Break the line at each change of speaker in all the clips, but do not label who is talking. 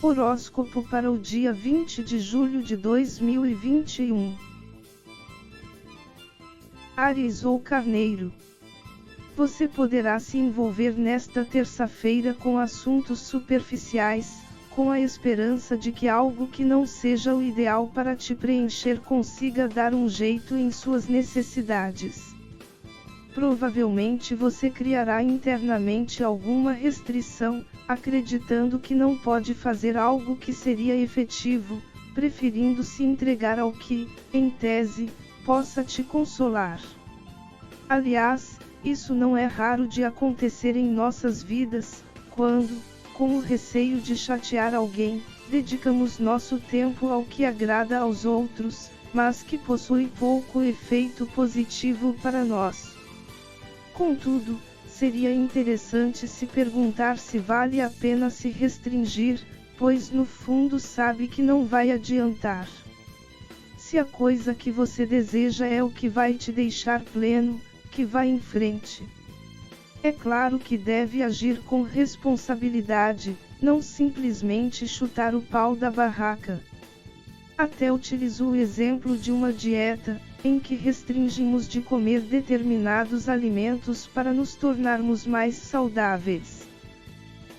Horóscopo para o dia 20 de julho de 2021. Áries ou Carneiro. Você poderá se envolver nesta terça-feira com assuntos superficiais, com a esperança de que algo que não seja o ideal para te preencher consiga dar um jeito em suas necessidades. Provavelmente você criará internamente alguma restrição, acreditando que não pode fazer algo que seria efetivo, preferindo se entregar ao que, em tese, possa te consolar. Aliás, isso não é raro de acontecer em nossas vidas, quando, com o receio de chatear alguém, dedicamos nosso tempo ao que agrada aos outros, mas que possui pouco efeito positivo para nós. Contudo, seria interessante se perguntar se vale a pena se restringir, pois no fundo sabe que não vai adiantar. Se a coisa que você deseja é o que vai te deixar pleno, que vá em frente. É claro que deve agir com responsabilidade, não simplesmente chutar o pau da barraca. Até utilizo o exemplo de uma dieta, em que restringimos de comer determinados alimentos para nos tornarmos mais saudáveis.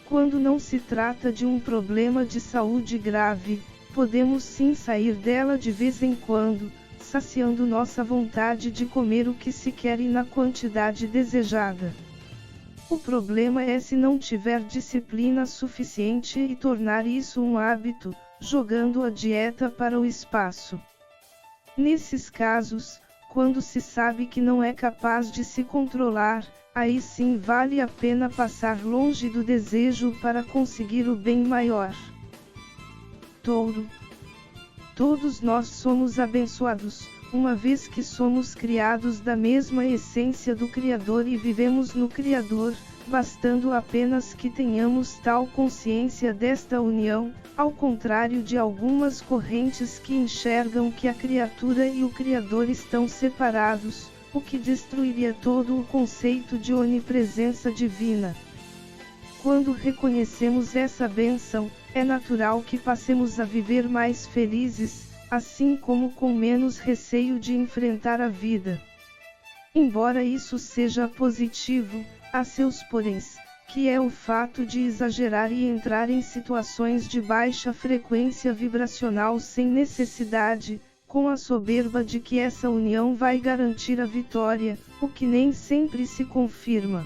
Quando não se trata de um problema de saúde grave, podemos sim sair dela de vez em quando, saciando nossa vontade de comer o que se quer e na quantidade desejada. O problema é se não tiver disciplina suficiente e tornar isso um hábito, jogando a dieta para o espaço. Nesses casos, quando se sabe que não é capaz de se controlar, aí sim vale a pena passar longe do desejo para conseguir o bem maior. Touro. Todos nós somos abençoados, uma vez que somos criados da mesma essência do Criador e vivemos no Criador, bastando apenas que tenhamos tal consciência desta união, ao contrário de algumas correntes que enxergam que a criatura e o Criador estão separados, o que destruiria todo o conceito de onipresença divina. Quando reconhecemos essa bênção, é natural que passemos a viver mais felizes, assim como com menos receio de enfrentar a vida. Embora isso seja positivo, há seus poréns, que é o fato de exagerar e entrar em situações de baixa frequência vibracional sem necessidade, com a soberba de que essa união vai garantir a vitória, o que nem sempre se confirma.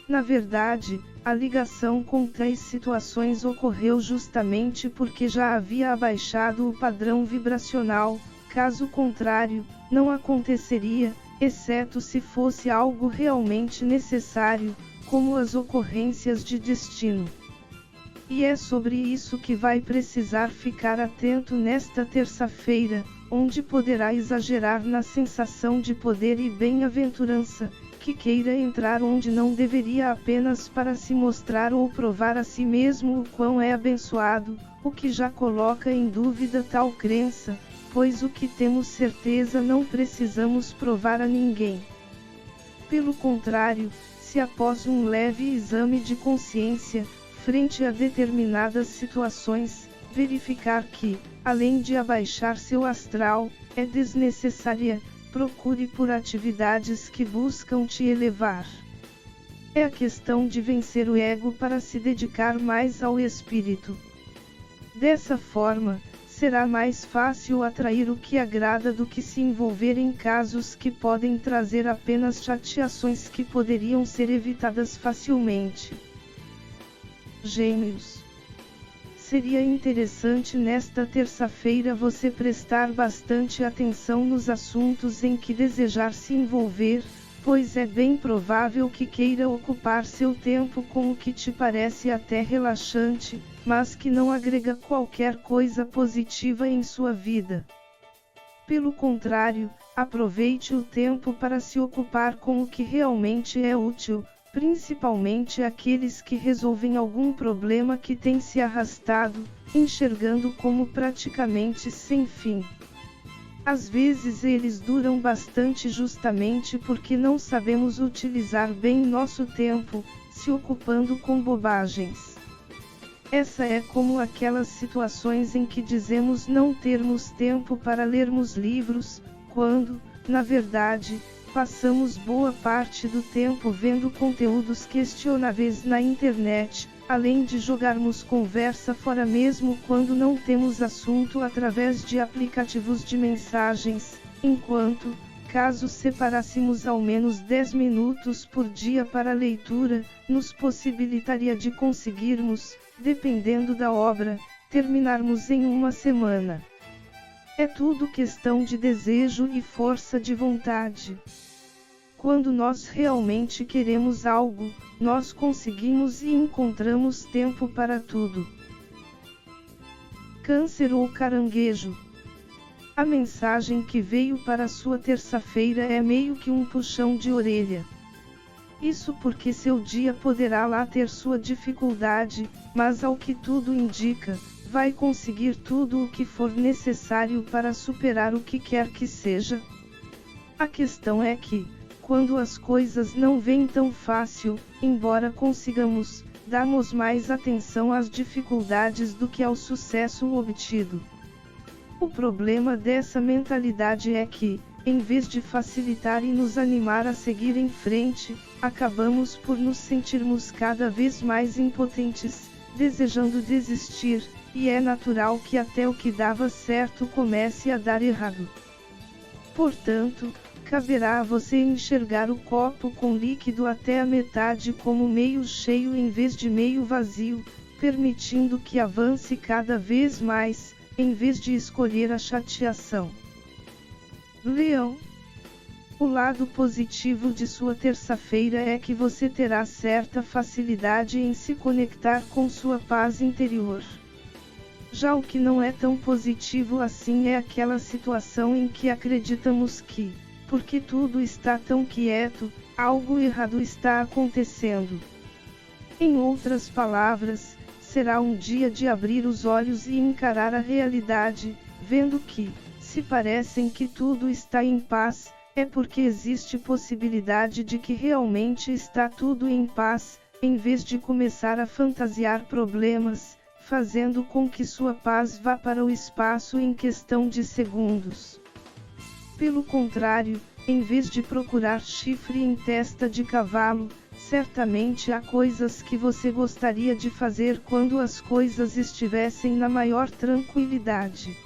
Na verdade, a ligação com tais situações ocorreu justamente porque já havia abaixado o padrão vibracional, caso contrário, não aconteceria, exceto se fosse algo realmente necessário, como as ocorrências de destino. E é sobre isso que vai precisar ficar atento nesta terça-feira, onde poderá exagerar na sensação de poder e bem-aventurança, que queira entrar onde não deveria apenas para se mostrar ou provar a si mesmo o quão é abençoado, o que já coloca em dúvida tal crença, pois o que temos certeza não precisamos provar a ninguém. Pelo contrário, se após um leve exame de consciência, frente a determinadas situações, verificar que, além de abaixar seu astral, é desnecessária, procure por atividades que buscam te elevar. É a questão de vencer o ego para se dedicar mais ao espírito. Dessa forma, será mais fácil atrair o que agrada do que se envolver em casos que podem trazer apenas chateações que poderiam ser evitadas facilmente. Gêmeos. Seria interessante nesta terça-feira você prestar bastante atenção nos assuntos em que desejar se envolver, pois é bem provável que queira ocupar seu tempo com o que te parece até relaxante, mas que não agrega qualquer coisa positiva em sua vida. Pelo contrário, aproveite o tempo para se ocupar com o que realmente é útil, principalmente aqueles que resolvem algum problema que tem se arrastado, enxergando como praticamente sem fim. Às vezes eles duram bastante justamente porque não sabemos utilizar bem nosso tempo, se ocupando com bobagens. Essa é como aquelas situações em que dizemos não termos tempo para lermos livros, quando, na verdade, passamos boa parte do tempo vendo conteúdos questionáveis na internet, além de jogarmos conversa fora mesmo quando não temos assunto através de aplicativos de mensagens, enquanto, caso separássemos ao menos 10 minutos por dia para leitura, nos possibilitaria de conseguirmos, dependendo da obra, terminarmos em uma semana. É tudo questão de desejo e força de vontade. Quando nós realmente queremos algo, nós conseguimos e encontramos tempo para tudo. Câncer ou caranguejo. A mensagem que veio para sua terça-feira é meio que um puxão de orelha. Isso porque seu dia poderá lá ter sua dificuldade, mas ao que tudo indica, vai conseguir tudo o que for necessário para superar o que quer que seja. A questão é que, quando as coisas não vêm tão fácil, embora consigamos, damos mais atenção às dificuldades do que ao sucesso obtido. O problema dessa mentalidade é que, em vez de facilitar e nos animar a seguir em frente, acabamos por nos sentirmos cada vez mais impotentes, desejando desistir, e é natural que até o que dava certo comece a dar errado. Portanto, caberá a você enxergar o copo com líquido até a metade como meio cheio em vez de meio vazio, permitindo que avance cada vez mais, em vez de escolher a chateação. Leão. O lado positivo de sua terça-feira é que você terá certa facilidade em se conectar com sua paz interior. Já o que não é tão positivo assim é aquela situação em que acreditamos que, porque tudo está tão quieto, algo errado está acontecendo. Em outras palavras, será um dia de abrir os olhos e encarar a realidade, vendo que, se parecem que tudo está em paz, é porque existe possibilidade de que realmente está tudo em paz, em vez de começar a fantasiar problemas, fazendo com que sua paz vá para o espaço em questão de segundos. Pelo contrário, em vez de procurar chifre em testa de cavalo, certamente há coisas que você gostaria de fazer quando as coisas estivessem na maior tranquilidade.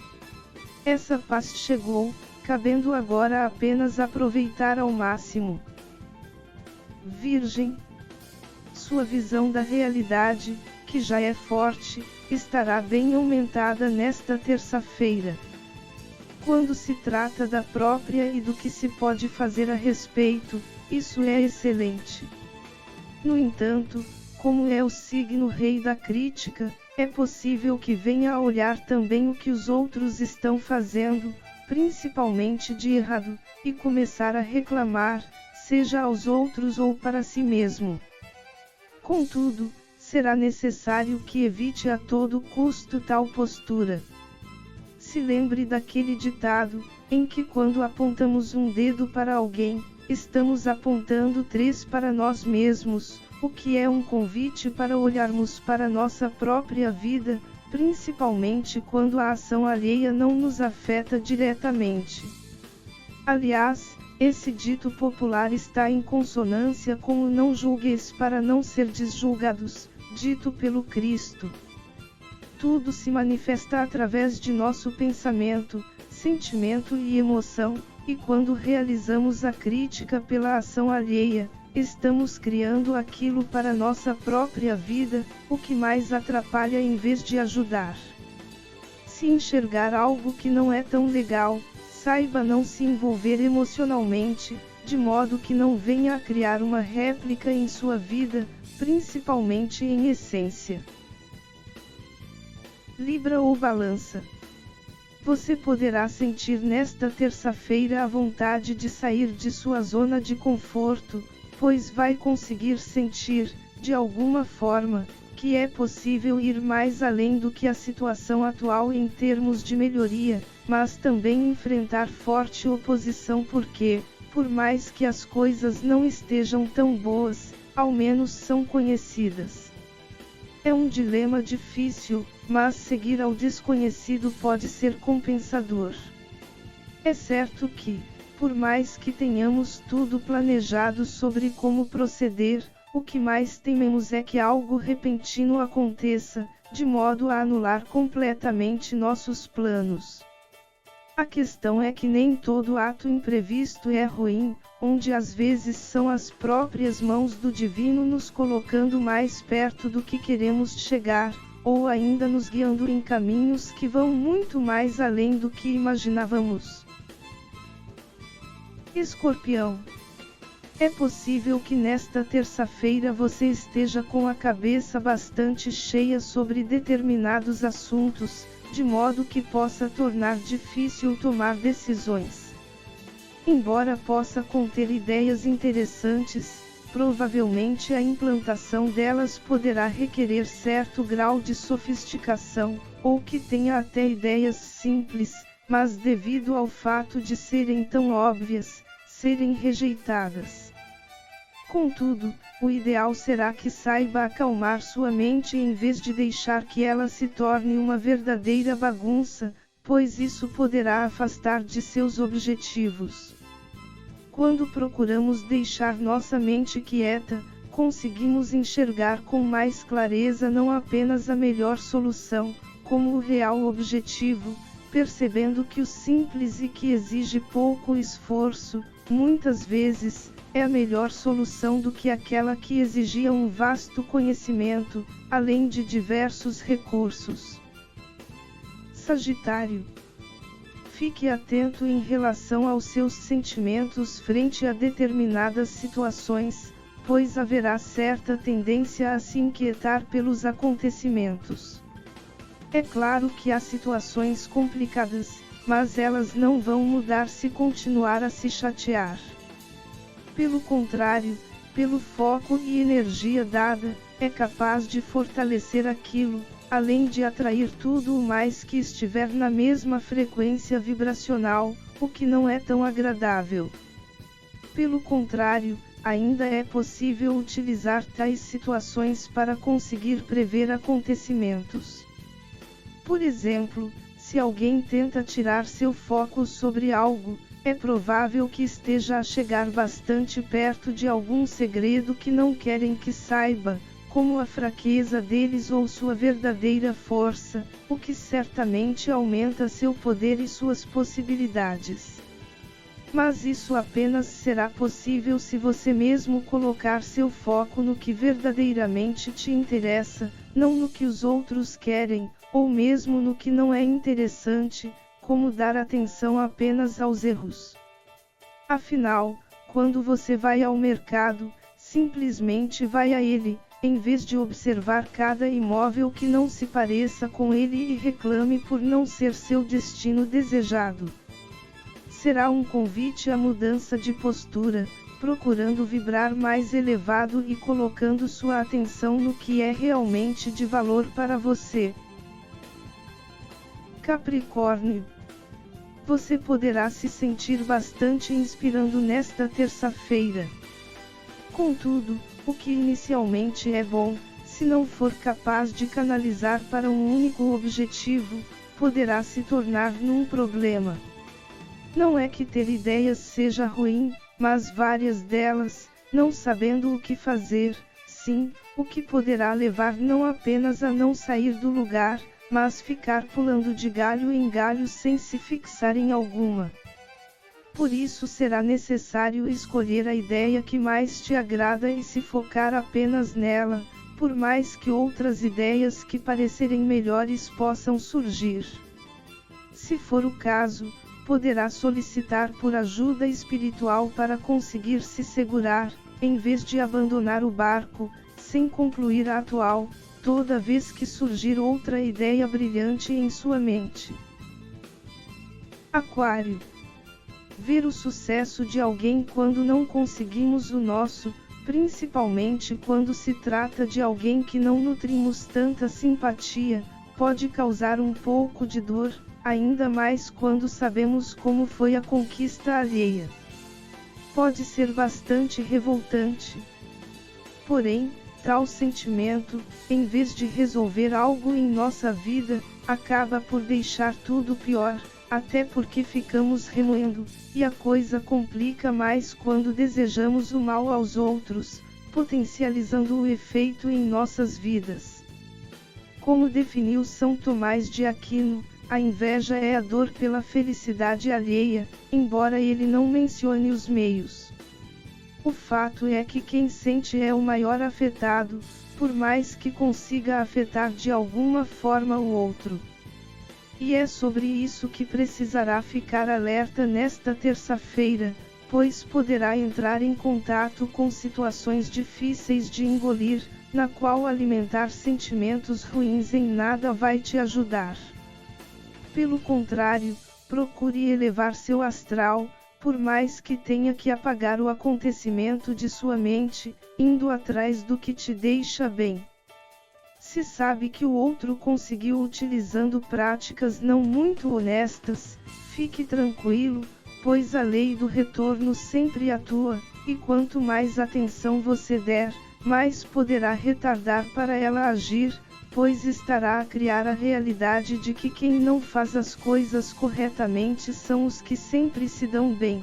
Essa paz chegou, cabendo agora apenas aproveitar ao máximo. Virgem. Sua visão da realidade, que já é forte, estará bem aumentada nesta terça-feira. Quando se trata da própria e do que se pode fazer a respeito, isso é excelente. No entanto, como é o signo rei da crítica, é possível que venha a olhar também o que os outros estão fazendo, principalmente de errado, e começar a reclamar, seja aos outros ou para si mesmo. Contudo, será necessário que evite a todo custo tal postura. Se lembre daquele ditado, em que quando apontamos um dedo para alguém, estamos apontando 3 para nós mesmos, o que é um convite para olharmos para nossa própria vida, principalmente quando a ação alheia não nos afeta diretamente. Aliás, esse dito popular está em consonância com o não julgueis para não serdes julgados, dito pelo Cristo. Tudo se manifesta através de nosso pensamento, sentimento e emoção, e quando realizamos a crítica pela ação alheia, estamos criando aquilo para nossa própria vida, o que mais atrapalha em vez de ajudar. Se enxergar algo que não é tão legal, saiba não se envolver emocionalmente, de modo que não venha a criar uma réplica em sua vida, principalmente em essência. Libra ou Balança. Você poderá sentir nesta terça-feira a vontade de sair de sua zona de conforto, pois vai conseguir sentir, de alguma forma, que é possível ir mais além do que a situação atual em termos de melhoria, mas também enfrentar forte oposição porque, por mais que as coisas não estejam tão boas, ao menos são conhecidas. É um dilema difícil, mas seguir ao desconhecido pode ser compensador. É certo que, por mais que tenhamos tudo planejado sobre como proceder, o que mais tememos é que algo repentino aconteça, de modo a anular completamente nossos planos. A questão é que nem todo ato imprevisto é ruim, onde às vezes são as próprias mãos do divino nos colocando mais perto do que queremos chegar, ou ainda nos guiando em caminhos que vão muito mais além do que imaginávamos. Escorpião. É possível que nesta terça-feira você esteja com a cabeça bastante cheia sobre determinados assuntos, de modo que possa tornar difícil tomar decisões. Embora possa conter ideias interessantes, provavelmente a implantação delas poderá requerer certo grau de sofisticação, ou que tenha até ideias simples, mas devido ao fato de serem tão óbvias, serem rejeitadas. Contudo, o ideal será que saiba acalmar sua mente em vez de deixar que ela se torne uma verdadeira bagunça, pois isso poderá afastar de seus objetivos. Quando procuramos deixar nossa mente quieta, conseguimos enxergar com mais clareza não apenas a melhor solução, como o real objetivo, percebendo que o simples e que exige pouco esforço, muitas vezes, é a melhor solução do que aquela que exigia um vasto conhecimento, além de diversos recursos. Sagitário. Fique atento em relação aos seus sentimentos frente a determinadas situações, pois haverá certa tendência a se inquietar pelos acontecimentos. É claro que há situações complicadas, mas elas não vão mudar se continuar a se chatear. Pelo contrário, pelo foco e energia dada, é capaz de fortalecer aquilo, além de atrair tudo o mais que estiver na mesma frequência vibracional, o que não é tão agradável. Pelo contrário, ainda é possível utilizar tais situações para conseguir prever acontecimentos. Por exemplo, se alguém tenta tirar seu foco sobre algo, é provável que esteja a chegar bastante perto de algum segredo que não querem que saiba, como a fraqueza deles ou sua verdadeira força, o que certamente aumenta seu poder e suas possibilidades. Mas isso apenas será possível se você mesmo colocar seu foco no que verdadeiramente te interessa, não no que os outros querem, ou mesmo no que não é interessante, como dar atenção apenas aos erros. Afinal, quando você vai ao mercado, simplesmente vai a ele, em vez de observar cada imóvel que não se pareça com ele e reclame por não ser seu destino desejado. Será um convite à mudança de postura, procurando vibrar mais elevado e colocando sua atenção no que é realmente de valor para você. Capricórnio. Você poderá se sentir bastante inspirando nesta terça-feira. Contudo, o que inicialmente é bom, se não for capaz de canalizar para um único objetivo, poderá se tornar num problema. Não é que ter ideias seja ruim, mas várias delas, não sabendo o que fazer, sim, o que poderá levar não apenas a não sair do lugar, mas ficar pulando de galho em galho sem se fixar em alguma. Por isso será necessário escolher a ideia que mais te agrada e se focar apenas nela, por mais que outras ideias que parecerem melhores possam surgir. Se for o caso, poderá solicitar por ajuda espiritual para conseguir se segurar, em vez de abandonar o barco, sem concluir a atual, toda vez que surgir outra ideia brilhante em sua mente. Aquário. Ver o sucesso de alguém quando não conseguimos o nosso, principalmente quando se trata de alguém que não nutrimos tanta simpatia, pode causar um pouco de dor, ainda mais quando sabemos como foi a conquista alheia. Pode ser bastante revoltante. Porém, tal sentimento, em vez de resolver algo em nossa vida, acaba por deixar tudo pior, até porque ficamos remoendo, e a coisa complica mais quando desejamos o mal aos outros, potencializando o efeito em nossas vidas. Como definiu São Tomás de Aquino, a inveja é a dor pela felicidade alheia, embora ele não mencione os meios. O fato é que quem sente é o maior afetado, por mais que consiga afetar de alguma forma o outro. E é sobre isso que precisará ficar alerta nesta terça-feira, pois poderá entrar em contato com situações difíceis de engolir, na qual alimentar sentimentos ruins em nada vai te ajudar. Pelo contrário, procure elevar seu astral, por mais que tenha que apagar o acontecimento de sua mente, indo atrás do que te deixa bem. Se sabe que o outro conseguiu utilizando práticas não muito honestas, fique tranquilo, pois a lei do retorno sempre atua, e quanto mais atenção você der, mais poderá retardar para ela agir, pois estará a criar a realidade de que quem não faz as coisas corretamente são os que sempre se dão bem.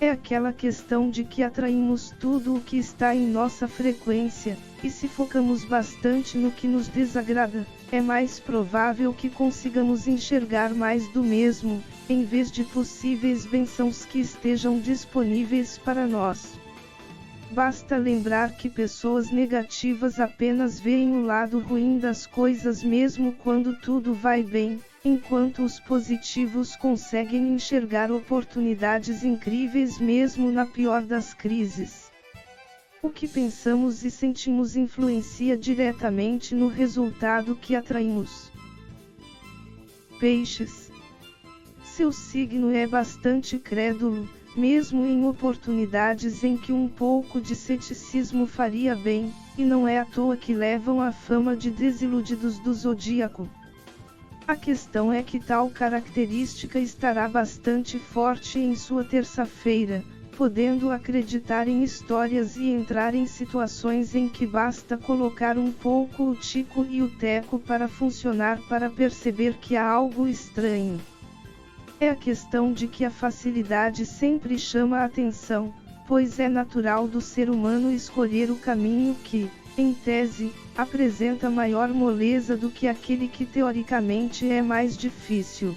É aquela questão de que atraímos tudo o que está em nossa frequência, e se focamos bastante no que nos desagrada, é mais provável que consigamos enxergar mais do mesmo, em vez de possíveis bênçãos que estejam disponíveis para nós. Basta lembrar que pessoas negativas apenas veem o lado ruim das coisas mesmo quando tudo vai bem, enquanto os positivos conseguem enxergar oportunidades incríveis mesmo na pior das crises. O que pensamos e sentimos influencia diretamente no resultado que atraímos. Peixes. Seu signo é bastante crédulo, mesmo em oportunidades em que um pouco de ceticismo faria bem, e não é à toa que levam a fama de desiludidos do zodíaco. A questão é que tal característica estará bastante forte em sua terça-feira, podendo acreditar em histórias e entrar em situações em que basta colocar um pouco o tico e o teco para funcionar para perceber que há algo estranho. É a questão de que a facilidade sempre chama a atenção, pois é natural do ser humano escolher o caminho que, em tese, apresenta maior moleza do que aquele que teoricamente é mais difícil.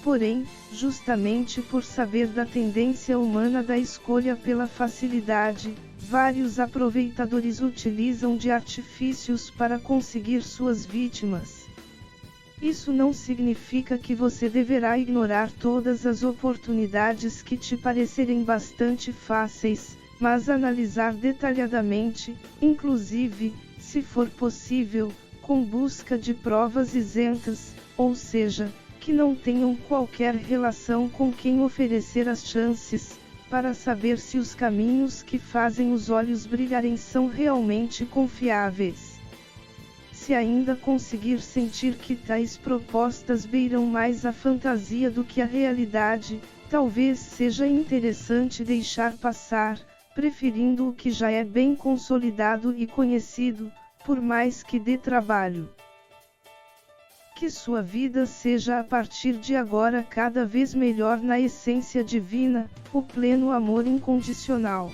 Porém, justamente por saber da tendência humana da escolha pela facilidade, vários aproveitadores utilizam de artifícios para conseguir suas vítimas. Isso não significa que você deverá ignorar todas as oportunidades que te parecerem bastante fáceis, mas analisar detalhadamente, inclusive, se for possível, com busca de provas isentas, ou seja, que não tenham qualquer relação com quem oferecer as chances, para saber se os caminhos que fazem os olhos brilharem são realmente confiáveis. Se ainda conseguir sentir que tais propostas beiram mais a fantasia do que a realidade, talvez seja interessante deixar passar, preferindo o que já é bem consolidado e conhecido, por mais que dê trabalho. Que sua vida seja a partir de agora cada vez melhor na essência divina, o pleno amor incondicional.